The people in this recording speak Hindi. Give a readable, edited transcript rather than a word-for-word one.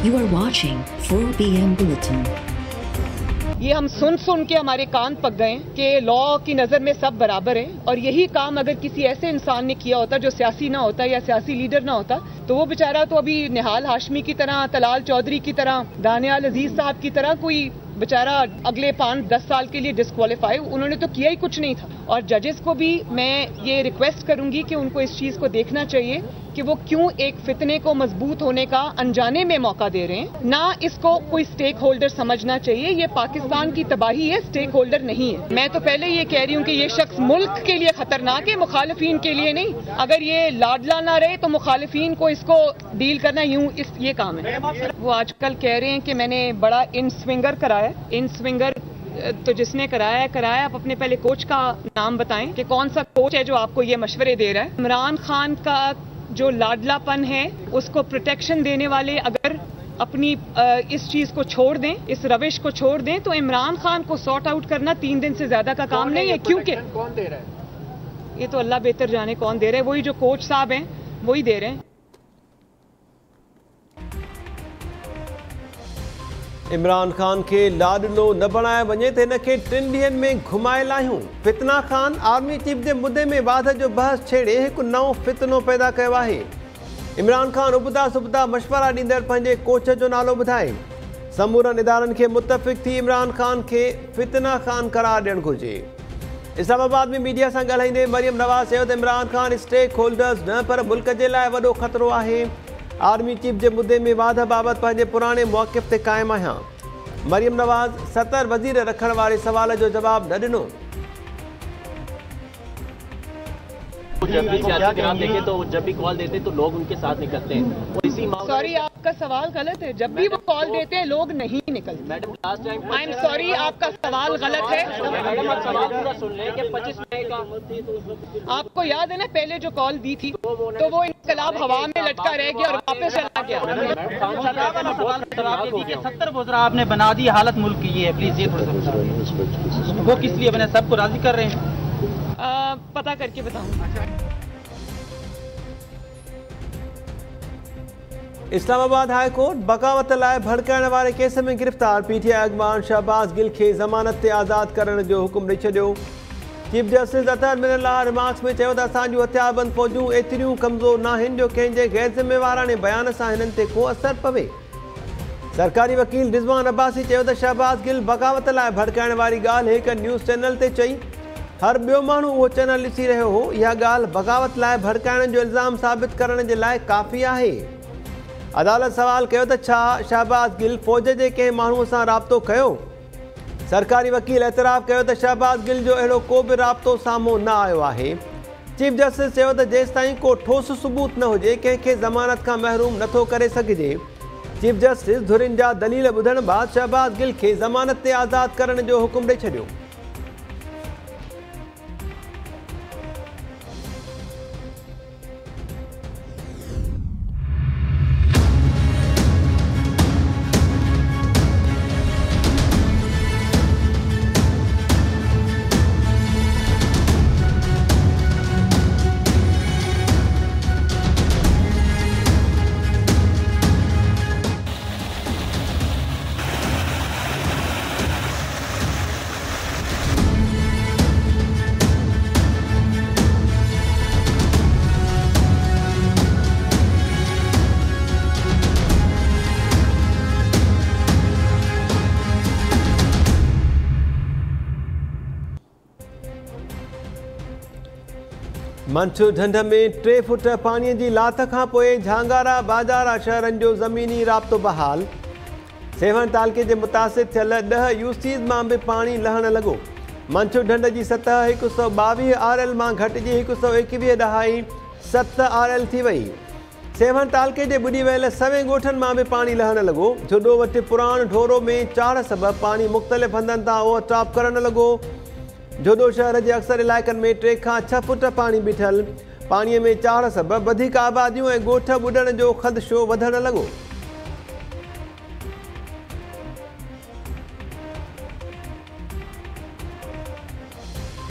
You are watching 4 PM Bulletin. ये हम सुन के हमारे कान पक गए कि लॉ की नज़र में सब बराबर हैं और यही काम अगर किसी ऐसे इंसान ने किया होता जो सियासी ना होता या सियासी लीडर ना होता तो वो बेचारा तो अभी निहाल हाशमी की तरह, तलाल चौधरी की तरह, दानियाल अजीज साहब की तरह कोई बेचारा अगले 5-10 साल के लिए डिस्क्वालीफाई, उन्होंने तो किया ही कुछ नहीं था। और जजेस को भी मैं ये रिक्वेस्ट करूंगी कि उनको इस चीज को देखना चाहिए कि वो क्यों एक फितने को मजबूत होने का अनजाने में मौका दे रहे हैं। ना इसको कोई स्टेक होल्डर समझना चाहिए, ये पाकिस्तान की तबाही है, स्टेक होल्डर नहीं है। मैं तो पहले ये कह रही हूँ कि ये शख्स मुल्क के लिए खतरनाक है, मुखालिफिन के लिए नहीं। अगर ये लाडला ना रहे तो मुखालिफिन को इसको डील करना ये काम है। वो आजकल कह रहे हैं कि मैंने बड़ा इन स्विंगर कराया। इन स्विंगर तो जिसने कराया, आप अपने पहले कोच का नाम बताएं कि कौन सा कोच है जो आपको ये मशवरे दे रहा है। इमरान खान का जो लाडलापन है उसको प्रोटेक्शन देने वाले अगर अपनी इस चीज को छोड़ दें, इस रविश को छोड़ दें, तो इमरान खान को सॉर्ट आउट करना 3 दिन से ज्यादा का काम नहीं है। क्योंकि कौन दे रहा है? ये तो अल्लाह बेहतर जाने कौन दे रहे हैं, वही जो कोच साहब हैं वही दे रहे हैं। इमरान खान के लाडलो न बणाया वञे त हिनखे 3 ॾींहनि में घुमाए लाहियूं। फितना खान आर्मी चीफ जे मुदे में वाध जो बहस छेड़े हिकु नओं फितनो पैदा कयो आहे। इमरान खान उबदा सुबदा मशवरा ॾींदड़ पंहिंजे कोच जो नालो ॿुधाए। समूरनि इदारनि खे मुतफ़िक़ थी इमरान खान खे फितना खान करार ॾियणु घुरिजे। इस्लामाबाद में मीडिया सां ॻाल्हाईंदे मरियम नवाज़ चयो त इमरान खान स्टेक होल्डर्स न पर मुल्क जे लाइ वॾो ख़तरो आहे। आर्मी चीफ जे मुदे में वाध बाबति पंहिंजे पुराणे मौक़िफ़ ते क़ाइमु आहियां। मरियम नवाज़ 70 वज़ीर रखण वारे सवाल जो जवाब न ॾिनो। जब भी देखें तो जब भी कॉल देते तो लोग उनके साथ निकलते हैं और इसी सॉरी आपका सवाल गलत है। जब भी वो कॉल देते हैं लोग नहीं निकलते। Madam last time I am sorry आपका सवाल गलत है। मैडम आप सवाल पूरा सुन लें कि 25 मई का आपको याद है ना पहले जो कॉल दी थी तो वो इनकलाब हवा में लटका रह गया और वापस चला गया। 70 वज़रा आपने बना दी, हालत मुल्क की ये है, प्लीज ये थोड़ा वो किस लिए बने, सबको राजी कर रहे हैं? पता करके बताऊं। इस्लामाबाद हाई कोर्ट बगावत लाइ भड़काइण वारे केस में गिरफ़्तार पीटीआई अॻवान शहबाज़ गिल खे ज़मानत ते आज़ाद करण जो हुकुम ॾेई छॾियो। Chief justice Athar Minallah remarks में चयो त असांजूं हथियारबंद फ़ौजूं एतिरियूं कमज़ोर न आहिनि जो कंहिंजे गैर ज़िम्मेवाराणे बयान सां हिननि ते को असर पवे। सरकारी वकील रिज़वान अब्बासी चयो त शहबाज़ गिल बगावत लाइ भड़काइण वारी ॻाल्हि हिकु न्यूज़ चैनल ते चई। हर ॿियो माण्हू उहो चैनल ॾिसी रहियो हो। इहा ॻाल्हि बगावत लाइ भड़काइण जो इल्ज़ाम साबित करण जे लाइ काफ़ी आहे। अदालत सवाल कयो त छा शहबाज़ गिल फ़ौज जे कंहिं माण्हूअ सां राब्तो कयो। सरकारी वकील एतराफ़ कयो त शहबाज़ गिल जो अहिड़ो को बि राब्तो साम्हूं न आयो आहे। चीफ जस्टिस चयो त जेसिताईं को ठोस सबूत न हुजे कंहिंखे ज़मानत खां महरूम नथो करे सघिजे। चीफ जस्टिस धुरिन जा दलील ॿुधण बाद शहबाज़ गिल खे ज़मानत ते आज़ाद करण जो हुकुम ॾेई छॾियो। मंछ ढंढ में 3 फुट पानी की लात खां पोइ झांगारा बाजारा शहरनि जो ज़मीनी राब्तो बहाल। सेवन तालके के मुतासिर थियल 10 यूसीज़ मां भी पानी लहण लगो। मंछ ढंढ की सतह 122 RL मां घटिजी 121 ॾहाई 7 RL थी वई। सेवन तालके के बुॾी वियल सवें ॻोठनि मां भी पानी लहण लगो। जुडो वटि पुराण ढोरो में चाड़ सबबि पानी मुख़्तलिफ़ हंधनि तां ओवरटॉप करण लगो। जोडो शहर के अक्सर इलाक़नि में 3 खां 6 फुट पानी बीठल। पानी में चाड़ सबबि वधीक आबादियूं ऐं ॻोठ ॿुॾण जो ख़दशो वधण लॻो।